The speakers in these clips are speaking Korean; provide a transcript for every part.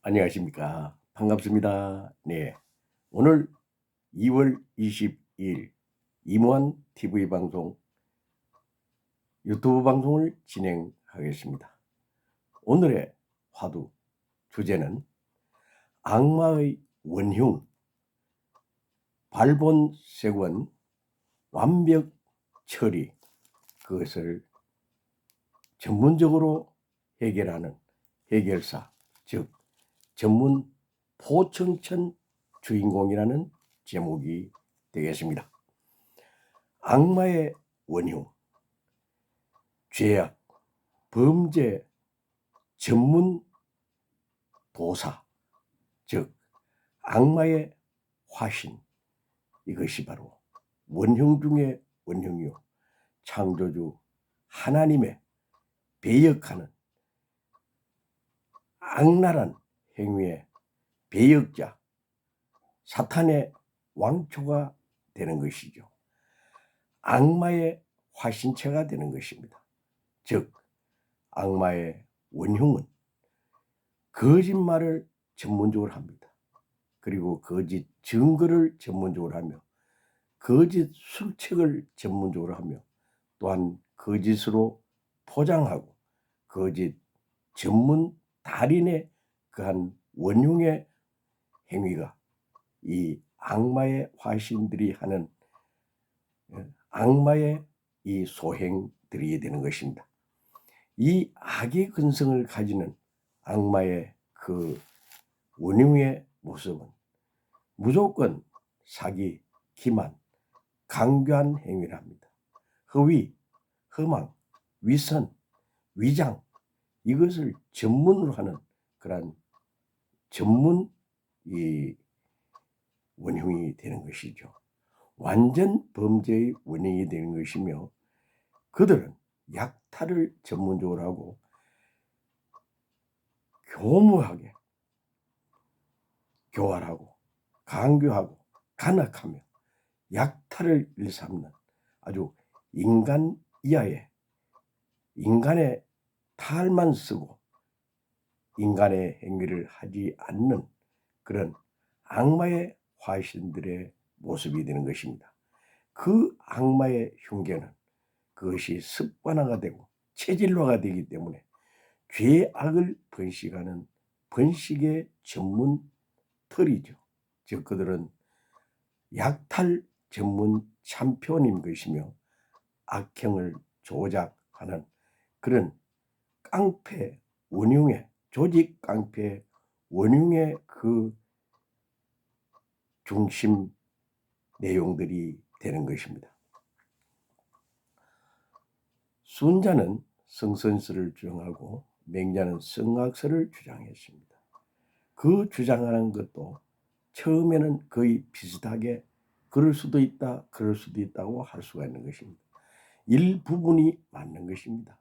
안녕하십니까. 반갑습니다. 네. 오늘 2월 22일 이무한 TV 방송 유튜브 방송을 진행하겠습니다. 오늘의 화두 주제는 악마의 원흉 발본색원 완벽 처리, 그것을 전문적으로 해결하는 해결사, 즉 전문 포청천 주인공이라는 제목이 되겠습니다. 악마의 원흉, 죄악, 범죄 전문 도사, 즉 악마의 화신, 이것이 바로 원흉 중의 원흉이요 창조주 하나님의 배역하는 악랄한 행위의 배역자, 사탄의 왕초가 되는 것이죠. 악마의 화신체가 되는 것입니다. 즉 악마의 원흉은 거짓말을 전문적으로 합니다. 그리고 거짓 증거를 전문적으로 하며 거짓 술책을 전문적으로 하며 또한 거짓으로 포장하고 거짓 전문 달인의 그한 원흉의 행위가 이 악마의 화신들이 하는 악마의 이 소행들이 되는 것입니다. 이 악의 근성을 가지는 악마의 그 원흉의 모습은 무조건 사기, 기만, 강교한 행위를 합니다. 허위, 허망, 위선, 위장, 이것을 전문으로 하는 그러한 전문 이 원흉이 되는 것이죠. 완전 범죄의 원흉이 되는 것이며 그들은 약탈을 전문적으로 하고 교무하게 교활하고 강교하고 간악하며 약탈을 일삼는 아주 인간 이하의 인간의 탈만 쓰고 인간의 행위를 하지 않는 그런 악마의 화신들의 모습이 되는 것입니다. 그 악마의 흉계는 그것이 습관화가 되고 체질화가 되기 때문에 죄악을 번식하는 번식의 전문 털이죠. 즉 그들은 약탈 전문 챔피언인 것이며 악행을 조작하는 그런 깡패 원흉의 조직 깡패 원흉의 그 중심 내용들이 되는 것입니다. 순자는 성선설을 주장하고 맹자는 성악설을 주장했습니다. 그 주장하는 것도 처음에는 거의 비슷하게 그럴 수도 있다, 그럴 수도 있다고 할 수가 있는 것입니다. 일부분이 맞는 것입니다.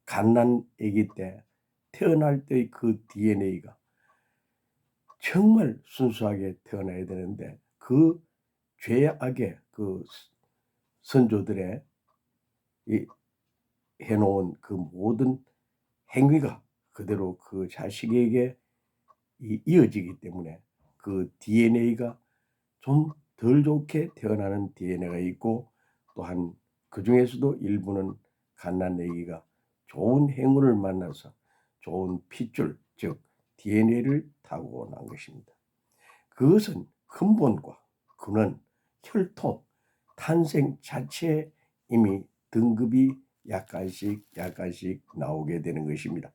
갓난 아기 때 태어날 때의 그 DNA가 정말 순수하게 태어나야 되는데 그 죄악의 그 선조들의 이 해놓은 그 모든 행위가 그대로 그 자식에게 이어지기 때문에 그 DNA가 좀 덜 좋게 태어나는 DNA가 있고 또한 그 중에서도 일부는 갓난아기가 좋은 행운을 만나서 좋은 핏줄 즉 DNA를 타고 난 것입니다. 그것은 근본과 근원, 혈통, 탄생 자체에 이미 등급이 약간씩 나오게 되는 것입니다.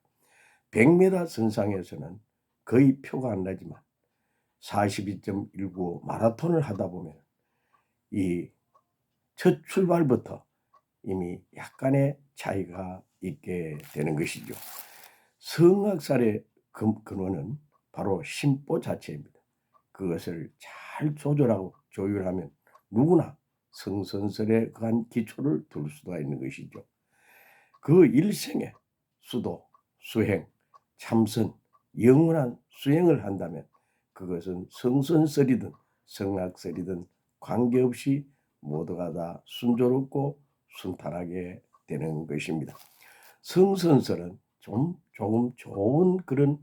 100m 선상에서는 거의 표가 안 나지만 42.19 마라톤을 하다 보면 이 첫 출발부터 이미 약간의 차이가 있게 되는 것이죠. 성악살의 근원은 바로 심보 자체입니다. 그것을 잘 조절하고 조율하면 누구나 성선설의 그한 기초를 둘 수가 있는 것이죠. 그 일생에 수도, 수행, 참선, 영원한 수행을 한다면 그것은 성선설이든 성악설이든 관계없이 모두가 다 순조롭고 순탄하게 되는 것입니다. 성선설은 조금 좋은 그런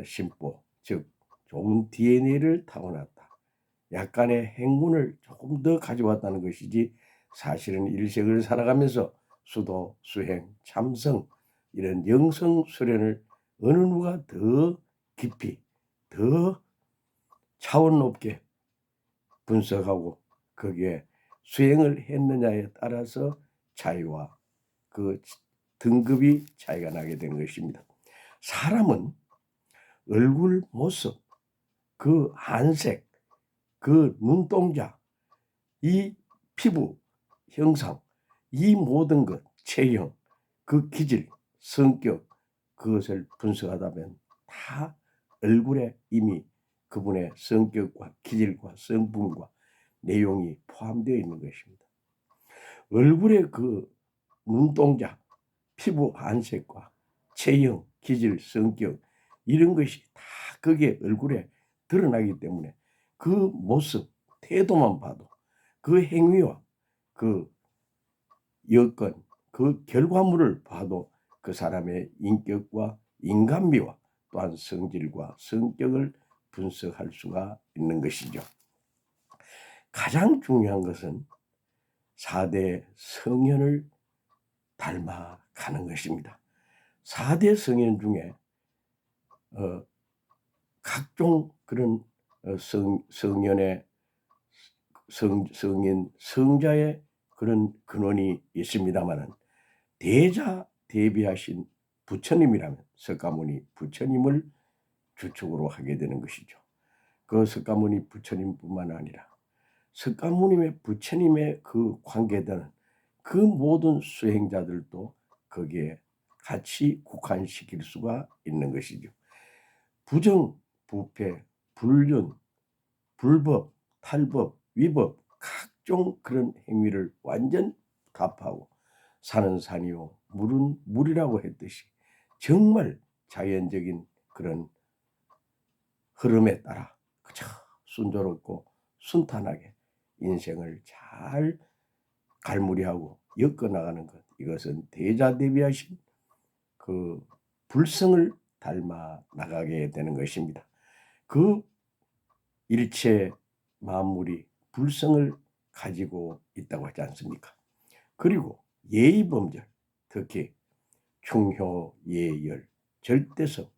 심보, 즉 좋은 DNA를 타고났다. 약간의 행운을 조금 더 가져왔다는 것이지 사실은 일생을 살아가면서 수도, 수행, 참성 이런 영성 수련을 어느 누가 더 깊이 더 차원 높게 분석하고 거기에 수행을 했느냐에 따라서 차이와 그 등급이 차이가 나게 된 것입니다. 사람은 얼굴 모습, 그 안색, 그 눈동자, 이 피부 형상, 이 모든 것, 체형, 그 기질, 성격, 그것을 분석하다면 다 얼굴에 이미 그분의 성격과 기질과 성분과 내용이 포함되어 있는 것입니다. 얼굴의 그 눈동자, 피부 안색과 체형, 기질, 성격 이런 것이 다 거기에 얼굴에 드러나기 때문에 그 모습, 태도만 봐도 그 행위와 그 여건, 그 결과물을 봐도 그 사람의 인격과 인간미와 또한 성질과 성격을 분석할 수가 있는 것이죠. 가장 중요한 것은 4대 성현을 닮아가는 것입니다. 4대 성현 중에 각종 그런 성현의 성인 성자의 그런 근원이 있습니다마는 대자 대비하신 부처님이라면 석가모니 부처님을 주축으로 하게 되는 것이죠. 그 석가모니 부처님뿐만 아니라 석가모님의 부처님의 그 관계되는 그 모든 수행자들도 거기에 같이 국한시킬 수가 있는 것이죠. 부정, 부패, 불륜, 불법, 탈법, 위법 각종 그런 행위를 완전 답하고 산은 산이요 물은 물이라고 했듯이 정말 자연적인 그런 흐름에 따라 그저 순조롭고 순탄하게 인생을 잘 갈무리하고 엮어나가는 것, 이것은 대자대비하신 그 불성을 닮아 나가게 되는 것입니다. 그 일체 만물이 불성을 가지고 있다고 하지 않습니까? 그리고 예의범절, 특히 충효, 예열, 절대성,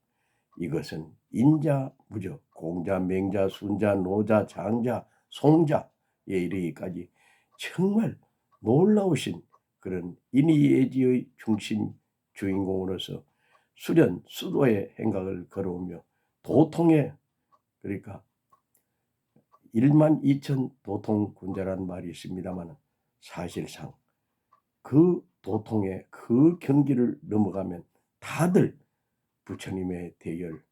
이것은 인자, 무적, 공자, 맹자, 순자, 노자, 장자, 송자에 이르기까지 정말 놀라우신 그런 인의예지의 중심 주인공으로서 수련, 수도의 행각을 걸어오며 도통의, 그러니까 12,000 도통군자라는 말이 있습니다만 사실상 그 도통의 그 경기를 넘어가면 다들 부처님의 대열,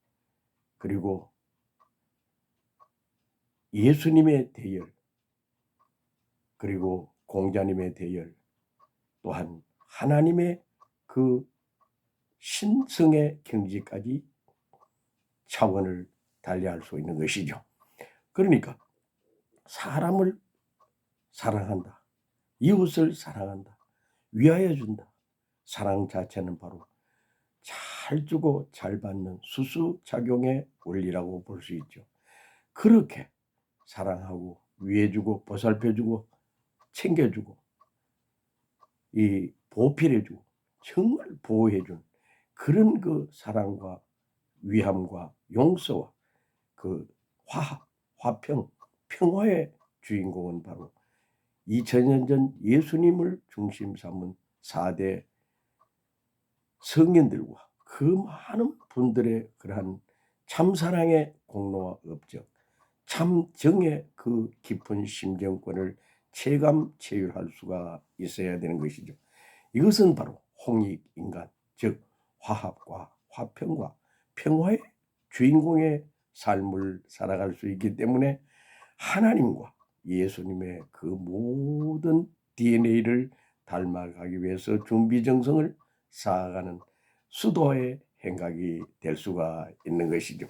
그리고 예수님의 대열, 그리고 공자님의 대열, 또한 하나님의 그 신성의 경지까지 차원을 달리할 수 있는 것이죠. 그러니까 사람을 사랑한다, 이웃을 사랑한다, 위하여 준다. 사랑 자체는 바로 잘 주고 잘 받는 수수작용의 원리라고 볼 수 있죠. 그렇게 사랑하고 위해주고 보살펴주고 챙겨주고 이 보필해주고 정말 보호해준 그런 그 사랑과 위함과 용서와 그 화합, 화평, 평화의 주인공은 바로 2000년 전 예수님을 중심 삼은 4대 성인들과 그 많은 분들의 그러한 참사랑의 공로와 업적, 참정의 그 깊은 심정권을 체감 체휼할 수가 있어야 되는 것이죠. 이것은 바로 홍익인간, 즉 화합과 화평과 평화의 주인공의 삶을 살아갈 수 있기 때문에 하나님과 예수님의 그 모든 DNA를 닮아가기 위해서 준비정성을 쌓아가는 수도의 행각이 될 수가 있는 것이죠.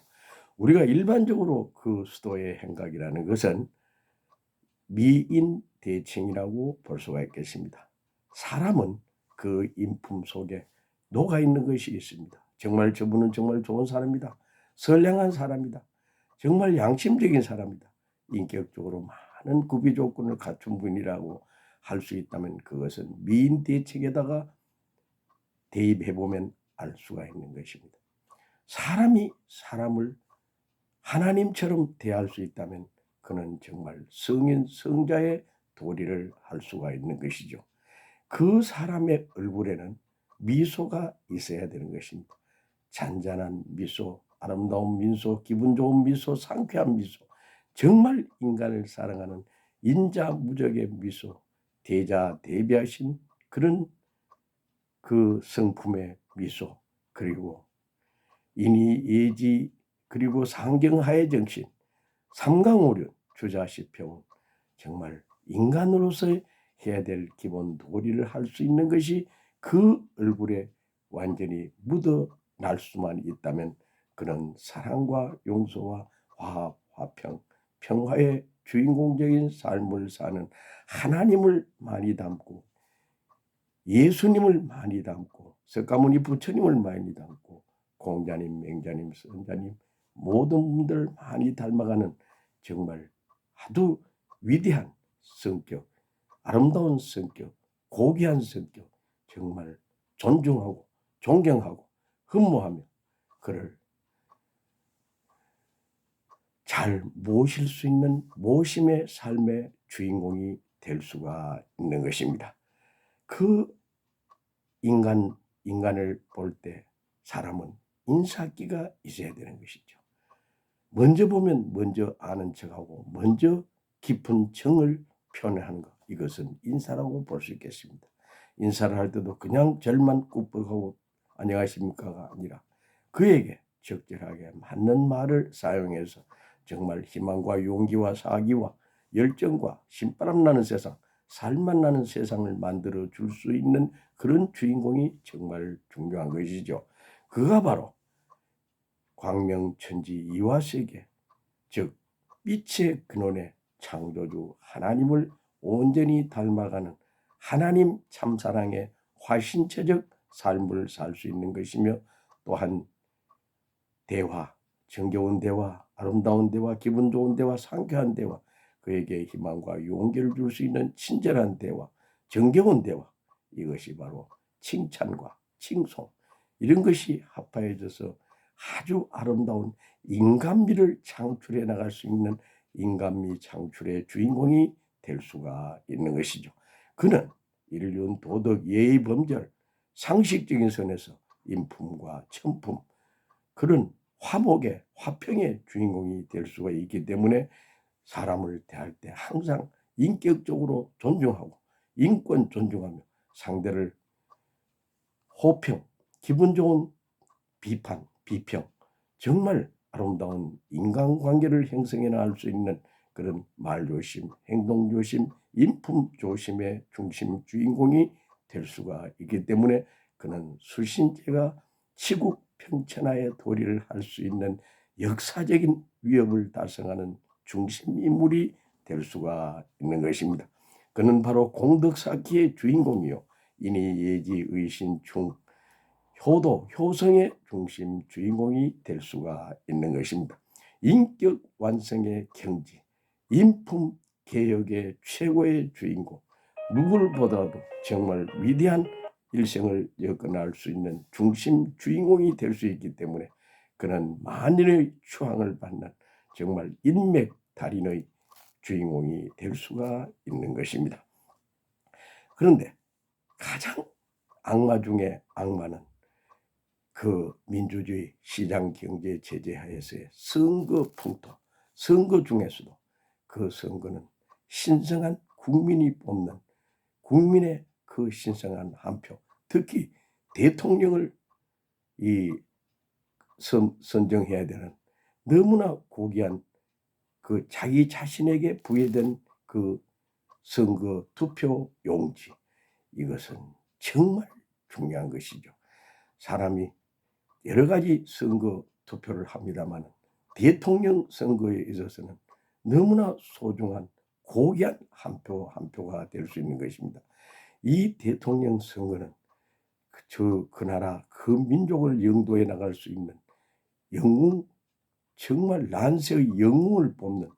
우리가 일반적으로 그 수도의 행각이라는 것은 미인대칭이라고 볼 수가 있겠습니다. 사람은 그 인품 속에 녹아 있는 것이 있습니다. 정말 저분은 정말 좋은 사람이다. 선량한 사람이다. 정말 양심적인 사람이다. 인격적으로 많은 구비 조건을 갖춘 분이라고 할 수 있다면 그것은 미인 대책에다가 대입해 보면 알 수가 있는 것입니다. 사람이 사람을 하나님처럼 대할 수 있다면 그는 정말 성인 성자의 도리를 할 수가 있는 것이죠. 그 사람의 얼굴에는 미소가 있어야 되는 것입니다. 잔잔한 미소, 아름다운 미소, 기분 좋은 미소, 상쾌한 미소, 정말 인간을 사랑하는 인자무적의 미소, 대자대비하신 그런 그 성품의 미소, 그리고 인의 예지, 그리고 상경하의 정신, 삼강오륜, 주자시평, 정말 인간으로서 해야 될 기본 도리를 할 수 있는 것이 그 얼굴에 완전히 묻어날 수만 있다면 그는 사랑과 용서와 화합, 화평, 평화의 주인공적인 삶을 사는 하나님을 많이 담고 예수님을 많이 담고 석가모니 부처님을 많이 담고 공자님, 맹자님, 선자님 모든 분들 많이 닮아가는 정말 아주 위대한 성격, 아름다운 성격, 고귀한 성격, 정말 존중하고 존경하고 흠모하며 그를 잘 모실 수 있는 모심의 삶의 주인공이 될 수가 있는 것입니다. 그 인간을 볼 때 사람은 인사기가 있어야 되는 것이죠. 먼저 보면 먼저 아는 척하고 먼저 깊은 정을 표현하는 것, 이것은 인사라고 볼 수 있겠습니다. 인사를 할 때도 그냥 절만 꾹꾹하고 안녕하십니까가 아니라 그에게 적절하게 맞는 말을 사용해서 정말 희망과 용기와 사기와 열정과 신바람 나는 세상, 살맛 나는 세상을 만들어 줄 수 있는 그런 주인공이 정말 중요한 것이죠. 그가 바로 광명천지 이화세계, 즉 빛의 근원의 창조주 하나님을 온전히 닮아가는 하나님 참사랑의 화신체적 삶을 살 수 있는 것이며, 또한 대화, 정겨운 대화, 아름다운 대화, 기분 좋은 대화, 상쾌한 대화, 그에게 희망과 용기를 줄 수 있는 친절한 대화, 정겨운 대화, 이것이 바로 칭찬과 칭송, 이런 것이 합하여져서 아주 아름다운 인간미를 창출해 나갈 수 있는 인간미 창출의 주인공이 될 수가 있는 것이죠. 그는 인륜, 도덕, 예의, 범절, 상식적인 선에서 인품과 천품, 그런 화목의 화평의 주인공이 될 수가 있기 때문에 사람을 대할 때 항상 인격적으로 존중하고 인권 존중하며 상대를 호평, 기분 좋은 비판, 비평, 정말 아름다운 인간관계를 형성해 나갈 수 있는 그런 말조심, 행동조심, 인품조심의 중심 주인공이 될 수가 있기 때문에 그는 수신제가 치국 평천하의 도리를 할 수 있는 역사적인 위협을 달성하는 중심 인물이 될 수가 있는 것입니다. 그는 바로 공덕사기의 주인공이요, 인의 예지 의신 중 효도, 효성의 중심 주인공이 될 수가 있는 것입니다. 인격 완성의 경지, 인품 개혁의 최고의 주인공, 누구를 보더라도 정말 위대한 일생을 엮어나갈 수 있는 중심 주인공이 될 수 있기 때문에 그는 만인의 추앙을 받는 정말 인맥 달인의 주인공이 될 수가 있는 것입니다. 그런데 가장 악마 중에 악마는 그 민주주의 시장 경제 제재 하에서의 선거 풍토, 선거 중에서도 그 선거는 신성한 국민이 뽑는 국민의 그 신성한 한 표, 특히 대통령을 선정해야 되는 너무나 고귀한 그 자기 자신에게 부여된 그 선거 투표 용지, 이것은 정말 중요한 것이죠. 사람이 여러 가지 선거 투표를 합니다만 대통령 선거에 있어서는 너무나 소중한 고귀한 한 표 한 표가 될 수 있는 것입니다. 이 대통령 선거는 그 나라 그 민족을 영도해 나갈 수 있는 영웅 정말 난세의 영웅을 뽑는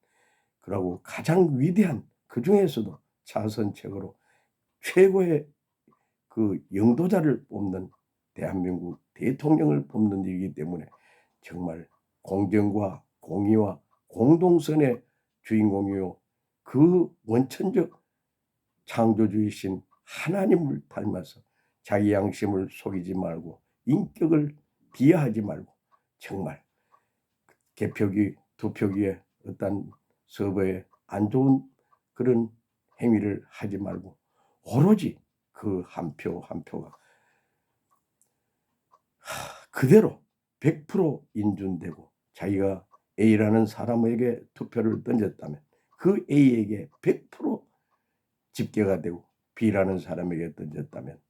그러고 가장 위대한 그 중에서도 자선책으로 최고의 그 영도자를 뽑는 대한민국 대통령을 뽑는 일이기 때문에 정말 공정과 공의와 공동선의 주인공이요 그 원천적 창조주이신 하나님을 닮아서 자기 양심을 속이지 말고 인격을 비하하지 말고 정말 개표기 투표기에 어떤 서버에 안 좋은 그런 행위를 하지 말고 오로지 그 한 표 한 표가 그대로 100% 인준되고 자기가 A라는 사람에게 투표를 던졌다면 그 A에게 100% 집계가 되고 B라는 사람에게 던졌다면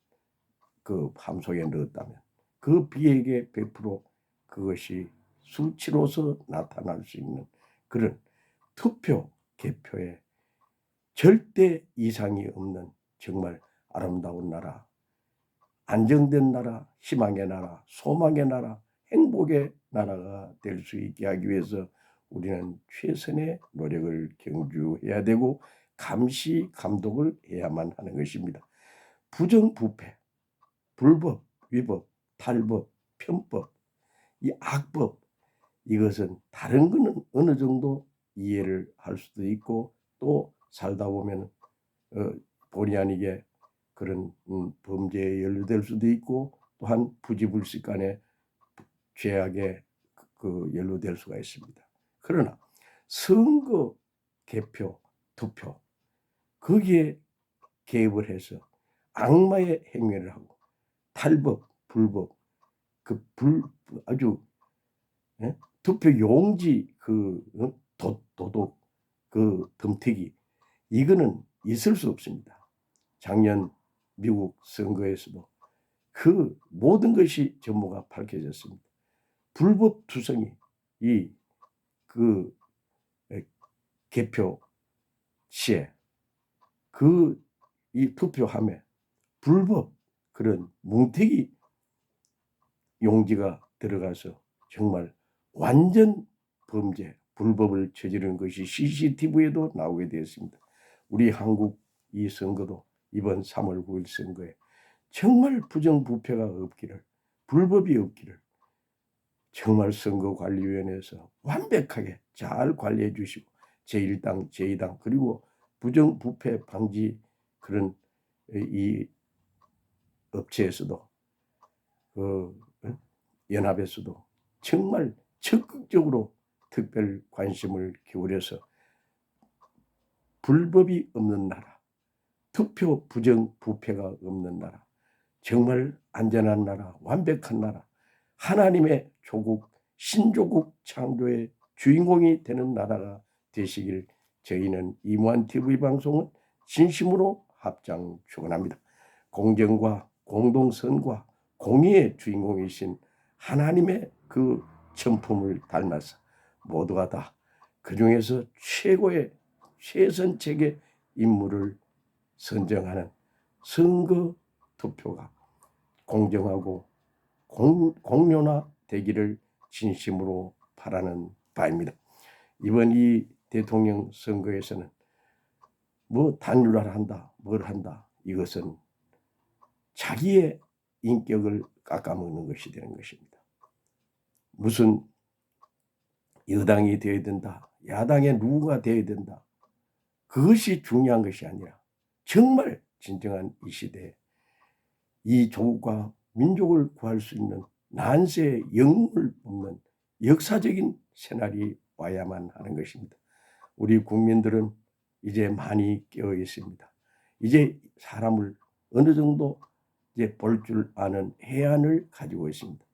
그 함속에 넣었다면 그 B에게 100% 그것이 수치로서 나타날 수 있는 그런 투표 개표에 절대 이상이 없는 정말 아름다운 나라, 안정된 나라, 희망의 나라, 소망의 나라, 행복의 나라가 될 수 있게 하기 위해서 우리는 최선의 노력을 경주해야 되고 감시 감독을 해야만 하는 것입니다. 부정부패, 불법, 위법, 탈법, 편법, 이 악법 이것은 다른 거는 어느 정도 이해를 할 수도 있고 또 살다 보면 본의 아니게 그런 범죄에 연루될 수도 있고 또한 부지불식간에 죄악에 연루될 수가 있습니다. 그러나 선거, 개표, 투표 거기에 개입을 해서 악마의 행위를 하고 탈법, 불법, 아주 투표 용지 도둑 덤태기 이거는 있을 수 없습니다. 작년 미국 선거에서도 그 모든 것이 전부가 밝혀졌습니다. 불법 투성이 이 개표 시에 이 투표함에 불법 그런 뭉태기 용지가 들어가서 정말 완전 범죄, 불법을 저지른 것이 CCTV에도 나오게 되었습니다. 우리 한국 이 선거도 이번 3월 9일 선거에 정말 부정부패가 없기를, 불법이 없기를 정말 선거관리위원회에서 완벽하게 잘 관리해 주시고 제1당, 제2당 그리고 부정부패 방지 그런 이 업체에서도 연합에서도 정말 적극적으로 특별 관심을 기울여서 불법이 없는 나라, 투표 부정 부패가 없는 나라, 정말 안전한 나라, 완벽한 나라, 하나님의 조국, 신조국 창조의 주인공이 되는 나라가 되시길 저희는 이무한TV 방송은 진심으로 합장 축원합니다. 공정과 공동선과 공의의 주인공이신 하나님의 그 천품을 닮아서 모두가 다 그중에서 최고의 최선책의 인물을 선정하는 선거 투표가 공정하고 공론화되기를 진심으로 바라는 바입니다. 이번 이 대통령 선거에서는 뭐 단일화를 한다, 뭘 한다 이것은 자기의 인격을 깎아먹는 것이 되는 것입니다. 무슨 여당이 되어야 된다, 야당의 누구가 되어야 된다 그것이 중요한 것이 아니라 정말 진정한 이 시대에 이 조국과 민족을 구할 수 있는 난세의 영웅을 뽑는 역사적인 새날이 와야만 하는 것입니다. 우리 국민들은 이제 많이 깨어 있습니다. 이제 사람을 어느 정도 이제 볼 줄 아는 해안을 가지고 있습니다.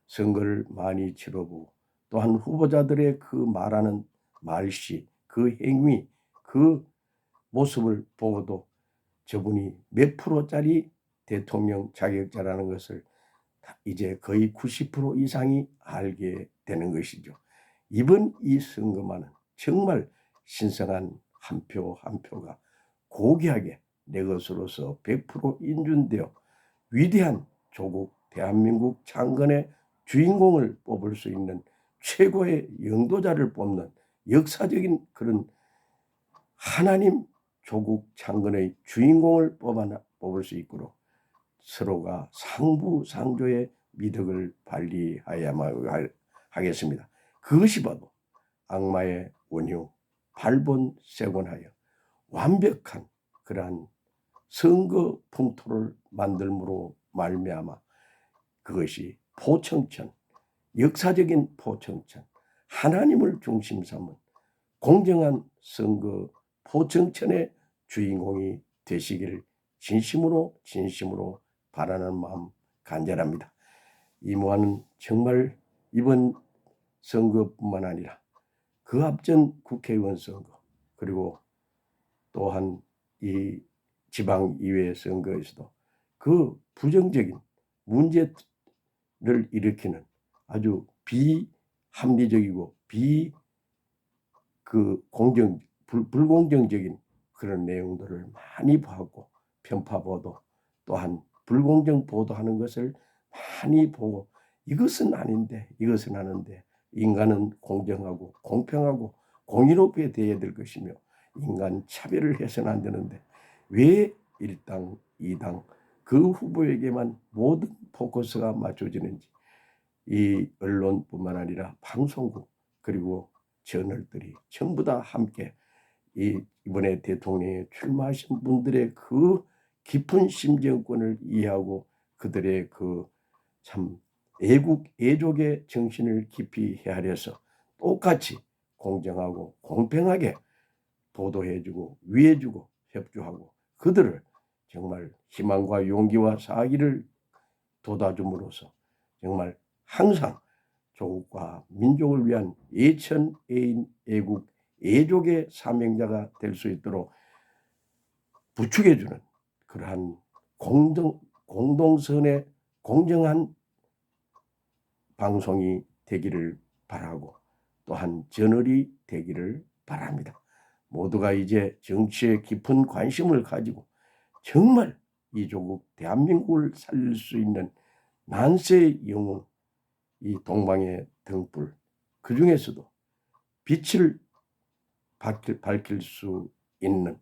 선거를 많이 치러보고 또한 후보자들의 그 말하는 말씨, 그 행위, 그 모습을 보고도 저분이 몇 프로짜리 대통령 자격자라는 것을 이제 거의 90% 이상이 알게 되는 것이죠. 이번 이 선거만은 정말 신성한 한 표 한 표가 고귀하게 내 것으로서 100% 인준되어 위대한 조국 대한민국 창건의 주인공을 뽑을 수 있는 최고의 영도자를 뽑는 역사적인 그런 하나님 조국 창건의 주인공을 뽑을 수 있도록 서로가 상부상조의 미덕을 발휘해야만 하겠습니다. 그것이 바로 악마의 원흉 발본색원하여 완벽한 그러한 선거 풍토를 만들므로 말미암아 그것이 포청천, 역사적인 포청천, 하나님을 중심 삼은 공정한 선거 포청천의 주인공이 되시기를 진심으로 바라는 마음 간절합니다. 이모하는 정말 이번 선거뿐만 아니라 그 앞전 국회의원 선거 그리고 또한 이 지방의회 선거에서도 그 부정적인 문제를 일으키는 아주 비합리적이고 불공정적인 그런 내용들을 많이 보고 편파보도 또한 불공정 보도하는 것을 많이 보고 이것은 아닌데 이것은 하는데 인간은 공정하고 공평하고 공의롭게 대해야 될 것이며 인간 차별을 해서는 안 되는데 왜 1당 2당 그 후보에게만 모든 포커스가 맞춰지는지 이 언론뿐만 아니라 방송국 그리고 저널들이 전부 다 함께 이번에 대통령에 출마하신 분들의 그 깊은 심정권을 이해하고 그들의 그 참 애족의 정신을 깊이 헤아려서 똑같이 공정하고 공평하게 보도해주고 위해주고 협조하고 그들을 정말 희망과 용기와 사기를 돋아줌으로써 정말 항상 조국과 민족을 위한 예천애인 애국 애족의 사명자가 될 수 있도록 부축해주는 그러한 공동선의 공정한 방송이 되기를 바라고 또한 저널이 되기를 바랍니다. 모두가 이제 정치에 깊은 관심을 가지고 정말 이 조국 대한민국을 살릴 수 있는 난세의 영웅 이 동방의 등불 그 중에서도 빛을 밝힐 수 있는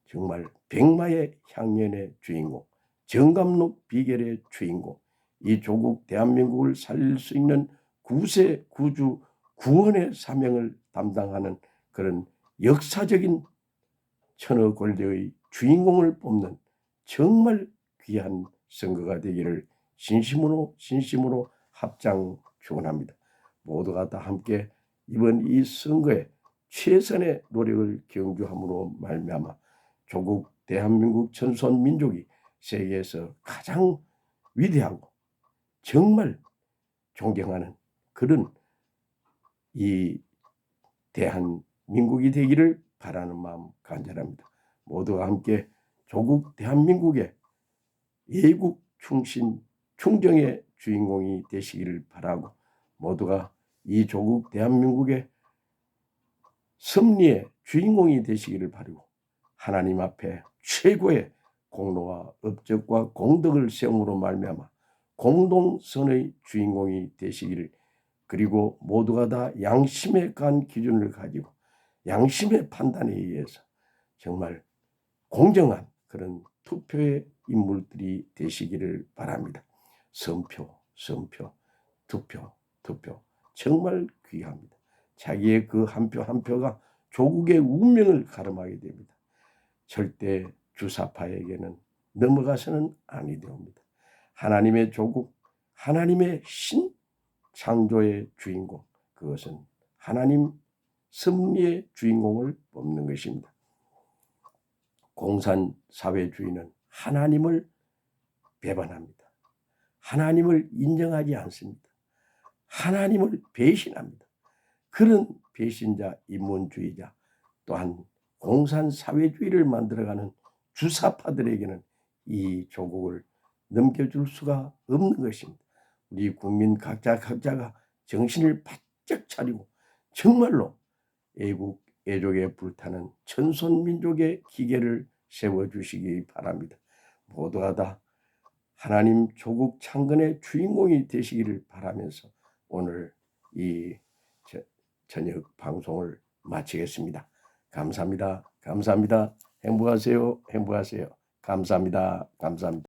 정말 백마의 향연의 주인공 정감록 비결의 주인공 이 조국 대한민국을 살릴 수 있는 구세 구주 구원의 사명을 담당하는 그런 역사적인 천하 권력의 주인공을 뽑는 정말 귀한 선거가 되기를 진심으로 합장 축원합니다. 모두가 다 함께 이번 이 선거에 최선의 노력을 경주함으로 말미암아 조국 대한민국 전손 민족이 세계에서 가장 위대하고 정말 존경하는 그런 이 대한민국이 되기를 바라는 마음 간절합니다. 모두가 함께 조국 대한민국의 애국 충신 충정의 주인공이 되시기를 바라고 모두가 이 조국 대한민국의 승리의 주인공이 되시기를 바라고 하나님 앞에 최고의 공로와 업적과 공덕을 세움으로 말미암아 공동선의 주인공이 되시기를 그리고 모두가 다 양심에 간 기준을 가지고 양심의 판단에 의해서 정말 공정한 그런 투표의 인물들이 되시기를 바랍니다. 선표, 투표 정말 귀합니다. 자기의 그 한 표 한 표가 조국의 운명을 가름하게 됩니다. 절대 주사파에게는 넘어가서는 아니 되옵니다. 하나님의 조국, 하나님의 신 창조의 주인공 그것은 하나님 승리의 주인공을 뽑는 것입니다. 공산사회주의는 하나님을 배반합니다. 하나님을 인정하지 않습니다. 하나님을 배신합니다. 그런 배신자, 인본주의자 또한 공산사회주의를 만들어가는 주사파들에게는 이 조국을 넘겨줄 수가 없는 것입니다. 우리 국민 각자가 정신을 바짝 차리고 정말로 애국, 애족에 불타는 천손민족의 기계를 세워주시기 바랍니다. 모두가 다 하나님 조국 창건의 주인공이 되시기를 바라면서 오늘 이 저녁 방송을 마치겠습니다. 감사합니다. 감사합니다. 행복하세요. 행복하세요. 감사합니다. 감사합니다.